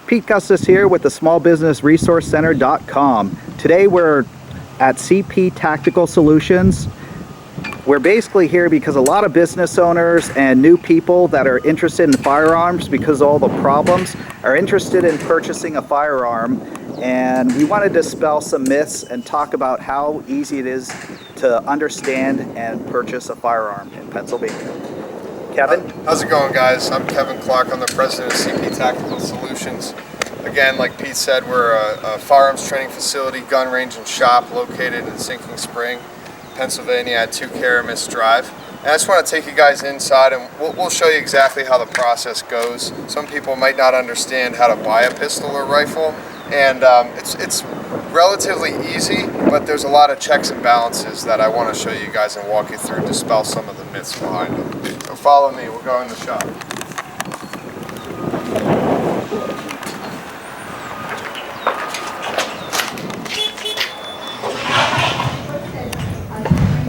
Pete Gustis here with the smallbusinessresourcecenter.com. Today we're at CP Tactical Solutions. We're basically here because a lot of business owners and new people that are interested in firearms, because of all the problems, are interested in purchasing a firearm. And we want to dispel some myths and talk about how easy it is to understand and purchase a firearm in Pennsylvania. Kevin? How's it going, guys? I'm Kevin Clark. I'm the president of CP Tactical Solutions. Again, like Pete said, we're a firearms training facility, gun range and shop located in Sinking Spring, Pennsylvania at 2 Caramist Drive. And I just want to take you guys inside and we'll show you exactly how the process goes. Some people might not understand how to buy a pistol or rifle, and it's relatively easy, but there's a lot of checks and balances that I want to show you guys and walk you through and dispel some of the myths behind it. So follow me, we'll go in the shop.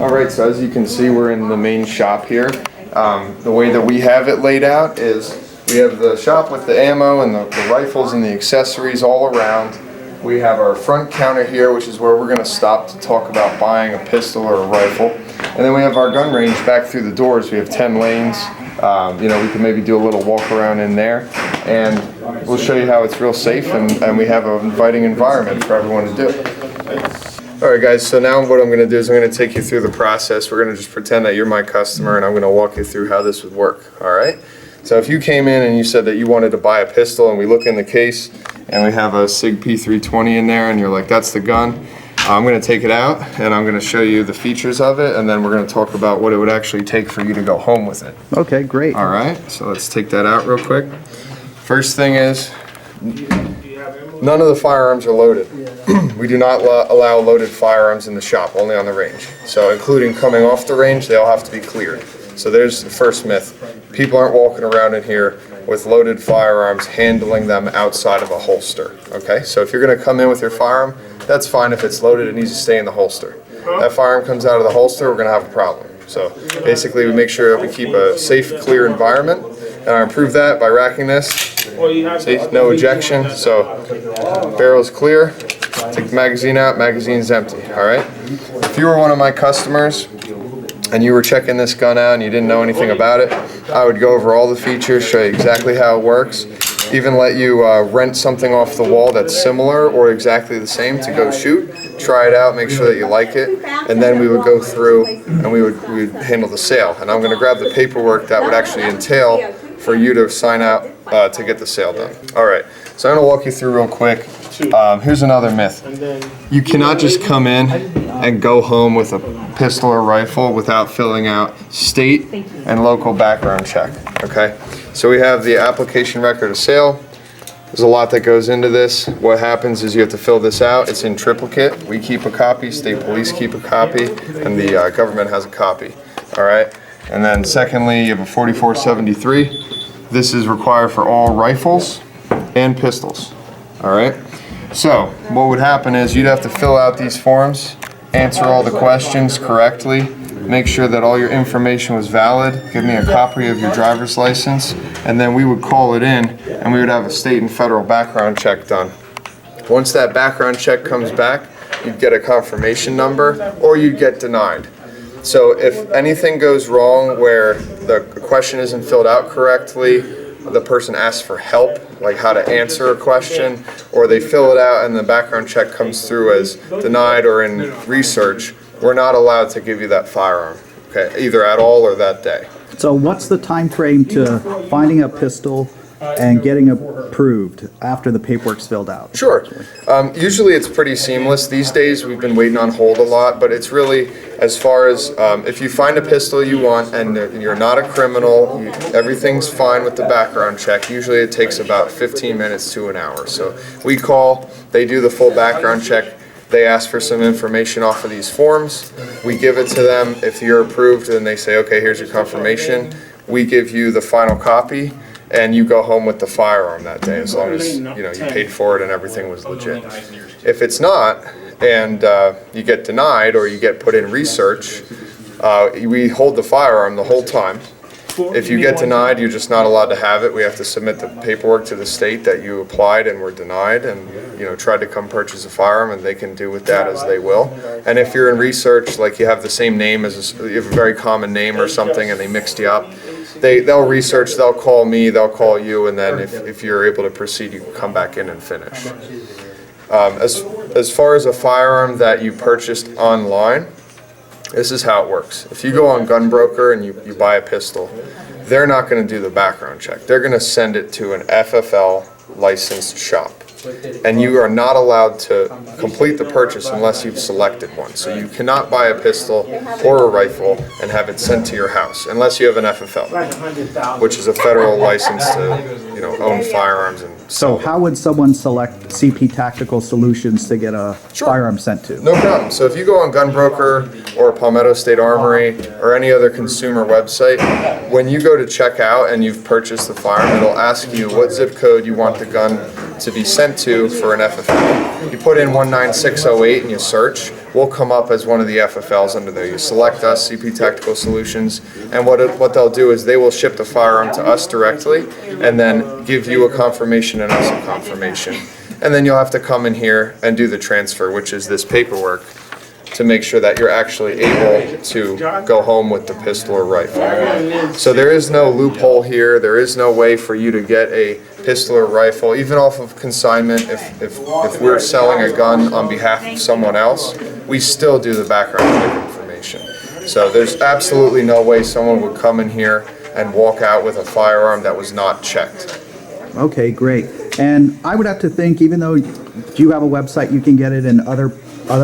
Alright, so as you can see, we're in the main shop here. The way that we have it laid out is we have the shop with the ammo and the rifles and the accessories all around. We have our front counter here, which is where we're going to stop to talk about buying a pistol or a rifle. And then we have our gun range back through the doors. We have 10 lanes. We can maybe do a little walk around in there. And we'll show you how it's real safe, and we have an inviting environment for everyone to do. Alright guys, so now what I'm going to do is I'm going to take you through the process. We're going to just pretend that you're my customer, and I'm going to walk you through how this would work. Alright? So if you came in and you said that you wanted to buy a pistol, and we look in the case and we have a SIG P320 in there, and you're like, that's the gun, I'm going to take it out and I'm going to show you the features of it, and then we're going to talk about what it would actually take for you to go home with it. Okay, great. Alright, so let's take that out real quick. First thing is, none of the firearms are loaded. We do not allow loaded firearms in the shop, only on the range. So including coming off the range, they all have to be cleared. So there's the first myth. People aren't walking around in here with loaded firearms, handling them outside of a holster. Okay, so if you're going to come in with your firearm, that's fine. If it's loaded, it needs to stay in the holster. That firearm comes out of the holster, we're going to have a problem. So basically we make sure that we keep a safe, clear environment, and I improve that by racking this. See, no ejection, so barrel's clear. Take the magazine out, magazine's empty. Alright? If you were one of my customers and you were checking this gun out and you didn't know anything about it, I would go over all the features, show you exactly how it works, even let you rent something off the wall that's similar or exactly the same to go shoot, try it out, make sure that you like it, and then we would go through and we would handle the sale. And I'm going to grab the paperwork that would actually entail for you to sign out to get the sale done. Alright, so I'm going to walk you through real quick. Here's another myth. You cannot just come in and go home with a pistol or rifle without filling out state and local background check. Okay, so we have the application record of sale. There's a lot that goes into this. What happens is you have to fill this out. It's in triplicate. We keep a copy, state police keep a copy, and the government has a copy. Alright, and then secondly, you have a 4473. This is required for all rifles and pistols. Alright, so what would happen is you'd have to fill out these forms, answer all the questions correctly, make sure that all your information was valid, give me a copy of your driver's license, and then we would call it in and we would have a state and federal background check done. Once that background check comes back, you'd get a confirmation number or you'd get denied. So if anything goes wrong where the question isn't filled out correctly, the person asks for help, like how to answer a question, or they fill it out and the background check comes through as denied or in research, we're not allowed to give you that firearm, okay, either at all or that day. So what's the time frame to finding a pistol and getting approved after the paperwork's filled out? Sure. Usually it's pretty seamless. These days we've been waiting on hold a lot, but it's really as far as if you find a pistol you want and you're not a criminal, everything's fine with the background check. Usually it takes about 15 minutes to an hour. So we call, they do the full background check. They ask for some information off of these forms. We give it to them. If you're approved, then they say, okay, here's your confirmation. We give you the final copy, and you go home with the firearm that day, as long as you paid for it and everything was legit. If it's not, and you get denied or you get put in research, we hold the firearm the whole time. If you get denied, you're just not allowed to have it. We have to submit the paperwork to the state that you applied and were denied and, you know, tried to come purchase a firearm, and they can do with that as they will. And if you're in research, like you have the same name as you have a very common name or something and they mixed you up, they'll research, they'll call me, they'll call you, and then if you're able to proceed, you can come back in and finish. As far as a firearm that you purchased online, this is how it works. If you go on Gunbroker and you buy a pistol, they're not going to do the background check. They're going to send it to an FFL licensed shop. And you are not allowed to complete the purchase unless you've selected one. So you cannot buy a pistol or a rifle and have it sent to your house unless you have an FFL, which is a federal license to, you know, own firearms and So how would someone select CP Tactical Solutions to get a firearm sent to? No problem. So if you go on Gunbroker or Palmetto State Armory or any other consumer website, when you go to check out and you've purchased the firearm, it'll ask you what zip code you want the gun to be sent to for an FFL. You put in 19608 and you search, we'll come up as one of the FFLs under there. You select us, CP Tactical Solutions, and what they'll do is they will ship the firearm to us directly and then give you a confirmation and us a confirmation. And then you'll have to come in here and do the transfer, which is this paperwork, to make sure that you're actually able to go home with the pistol or rifle. So there is no loophole here. There is no way for you to get a pistol or rifle, even off of consignment. If we're selling a gun on behalf of someone else, we still do the background check information. So there's absolutely no way someone would come in here and walk out with a firearm that was not checked. Okay, great. And I would have to think, even though you have a website, you can get it in other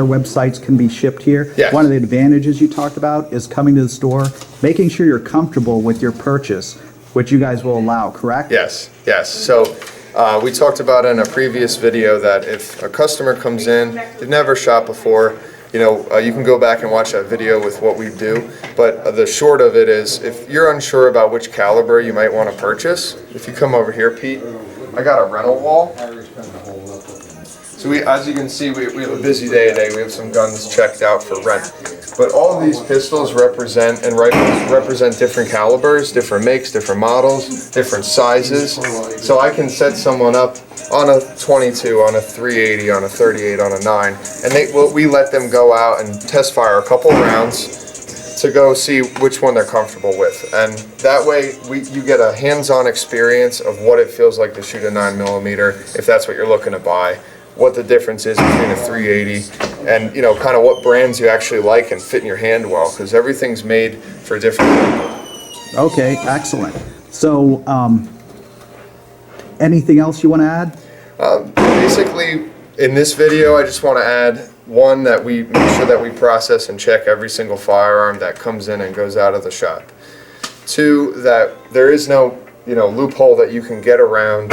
websites can be shipped here. Yes. One of the advantages you talked about is coming to the store, making sure you're comfortable with your purchase, which you guys will allow, correct? Yes, yes. So we talked about in a previous video that if a customer comes in, they've never shot before, you know, you can go back and watch that video with what we do. But the short of it is, if you're unsure about which caliber you might want to purchase, if you come over here, Pete, I got a rental wall. So as you can see, we have a busy day today. We have some guns checked out for rent. But all of these pistols represent, and rifles represent, different calibers, different makes, different models, different sizes. So I can set someone up on a 22, on a 380, on a 38, on a 9, and we let them go out and test fire a couple rounds to go see which one they're comfortable with. And that way you get a hands-on experience of what it feels like to shoot a 9mm, if that's what you're looking to buy, what the difference is between a 380, and, you know, kind of what brands you actually like and fit in your hand well, because everything's made for different people. Okay, excellent. So, anything else you want to add? Basically, in this video, I just want to add, one, that we make sure that we process and check every single firearm that comes in and goes out of the shop. Two, that there is no, you know, loophole that you can get around,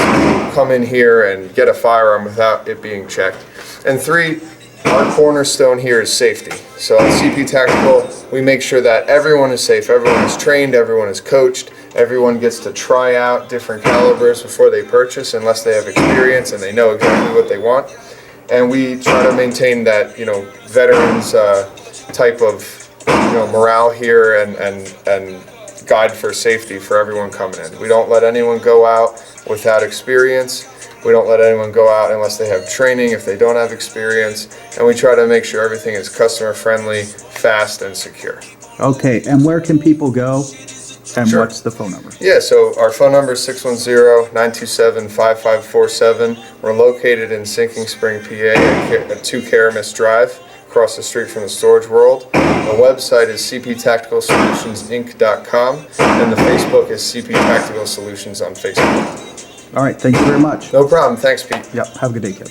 come in here and get a firearm without it being checked. And three, our cornerstone here is safety. So at CP Tactical, we make sure that everyone is safe, everyone is trained, everyone is coached, everyone gets to try out different calibers before they purchase, unless they have experience and they know exactly what they want. And we try to maintain that, you know, veterans type of, you know, morale here and guide for safety for everyone coming in. We don't let anyone go out without experience. We don't let anyone go out unless they have training, if they don't have experience. And we try to make sure everything is customer friendly, fast, and secure. Okay, and where can people go? And Sure. What's the phone number? Yeah, so our phone number is 610-927-5547. We're located in Sinking Spring, PA at 2 Caramist Drive, across the street from the Storage World. The website is cptacticalsolutionsinc.com, and the Facebook is CP Tactical Solutions on Facebook. All right, thank you very much. No problem. Thanks, Pete. Yep, have a good day, kid.